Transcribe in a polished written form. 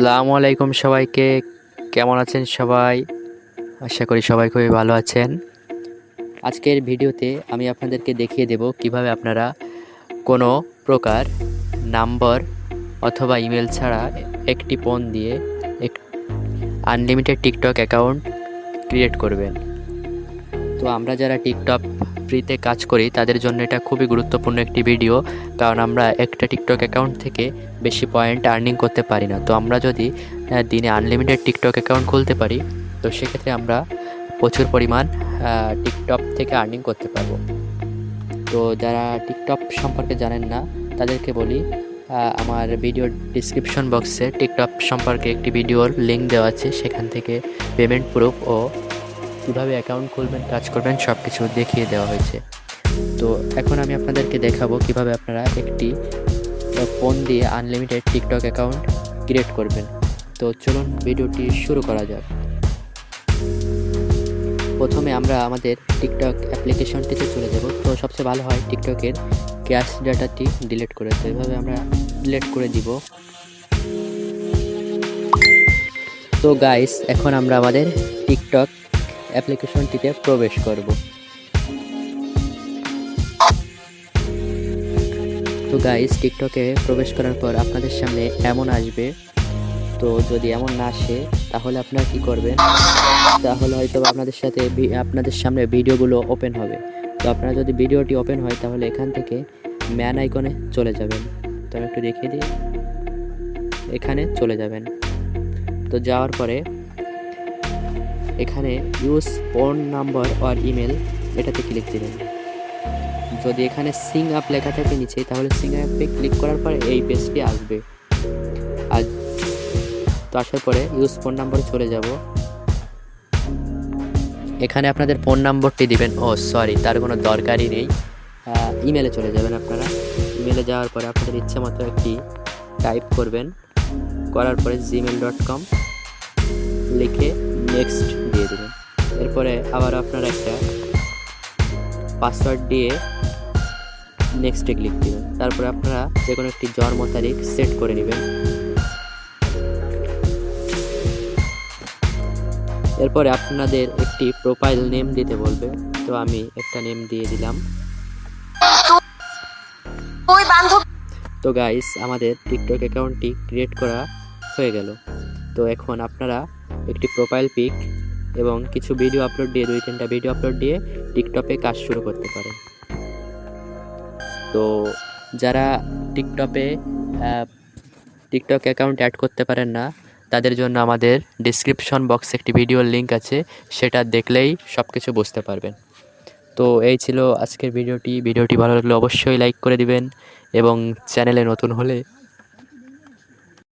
আসসালামু আলাইকুম সবাইকে। কেমন আছেন সবাই? আশা করি সবাই খুবই ভালো আছেন। আজকের ভিডিওতে আমি আপনাদেরকে দেখিয়ে দেব কিভাবে আপনারা কোনো প্রকার নাম্বার অথবা ইমেল ছাড়া একটি ফোন দিয়ে এক আনলিমিটেড টিকটক অ্যাকাউন্ট ক্রিয়েট করবেন। তো আমরা যারা টিকটক ফ্রিতে কাজ করি তাদের জন্য এটা খুবই গুরুত্বপূর্ণ একটি ভিডিও, কারণ আমরা একটা টিকটক অ্যাকাউন্ট থেকে বেশি পয়েন্ট আর্নিং করতে পারি না। তো আমরা যদি দিনে আনলিমিটেড টিকটক অ্যাকাউন্ট খুলতে পারি, তো সেক্ষেত্রে আমরা প্রচুর পরিমাণ টিকটক থেকে আর্নিং করতে পারবো। তো যারা টিকটক সম্পর্কে জানেন না তাদেরকে বলি, আমার ভিডিওর ডিসক্রিপশন বক্সে টিকটক সম্পর্কে একটি ভিডিওর লিঙ্ক দেওয়া আছে, সেখান থেকে পেমেন্ট প্রুফ ও কীভাবে অ্যাকাউন্ট খুলবেন, কাজ করবেন সব কিছু দেখিয়ে দেওয়া হয়েছে। তো এখন আমি আপনাদেরকে দেখাবো কিভাবে আপনারা একটি ফোন দিয়ে আনলিমিটেড টিকটক অ্যাকাউন্ট ক্রিয়েট করবেন। তো চলুন ভিডিওটি শুরু করা যাক। প্রথমে আমরা আমাদের টিকটক অ্যাপ্লিকেশনটিতে চলে যাব। তো সবচেয়ে ভালো হয় টিকটকের ক্যাশ ডাটাটি ডিলিট করে, তো এভাবে আমরা ডিলিট করে দিব। তো গাইস, এখন আমরা আমাদের টিকটক অ্যাপ্লিকেশনটিতে প্রবেশ করব। তো গাইস, টিকটকে প্রবেশ করার পর আপনাদের সামনে এমন আসবে। তো যদি এমন না আসে তাহলে আপনারা কি করবেন, তাহলে হয়তো আপনাদের সামনে ভিডিওগুলো ওপেন হবে। তো আপনারা যদি ভিডিওটি ওপেন হয় তাহলে এখান থেকে ম্যান আইকনে চলে যাবেন। তো আমি একটু দেখিয়ে দিই, এখানে চলে যাবেন। তো যাওয়ার পরে এখানে ইউজ ফোন নাম্বার আর ইমেল এটাতে ক্লিক দিবেন। যদি এখানে সিং আপ লেখা থাকে নিচে, তাহলে সিং আপে ক্লিক করার পরে এই পেজটি আসবে। আর তো আসার পরে ইউজ ফোন নাম্বারে চলে যাব। এখানে আপনাদের ফোন নম্বরটি দিবেন। সরি, তার কোনো দরকারই নেই। ইমেলে চলে যাবেন আপনারা। ইমেলে যাওয়ার পরে আপনাদের ইচ্ছে মতো একটি টাইপ করবেন, করার পরে gmail.com লিখে নেক্সট দিয়ে দেবেন। এরপরে আবার আপনারা একটা পাসওয়ার্ড দিয়ে নেক্সটে ক্লিক দিবেন। তারপরে আপনারা যে কোনো একটি জন্ম তারিখ সেট করে নেবেন। এরপরে আপনাদের একটি প্রোফাইল নেম দিতে বলবে, তো আমি একটা নেম দিয়ে দিলাম। তো গাইস, আমাদের টিকটক অ্যাকাউন্টটি ক্রিয়েট করা হয়ে গেল। তো এখন আপনারা একটি প্রোফাইল পিক এবং কিছু ভিডিও আপলোড দিয়ে, 2-3টা ভিডিও আপলোড দিয়ে টিকটকে কাজ শুরু করতে পারেন। তো যারা টিকটক অ্যাকাউন্ট অ্যাড করতে পারেন না, তাদের জন্য আমাদের ডিসক্রিপশন বক্সে একটি ভিডিওর লিঙ্ক আছে, সেটা দেখলেই সব কিছু বুঝতে পারবেন। তো এই ছিল আজকের ভিডিওটি ভালো লাগলে অবশ্যই লাইক করে দিবেন এবং চ্যানেলে নতুন হলে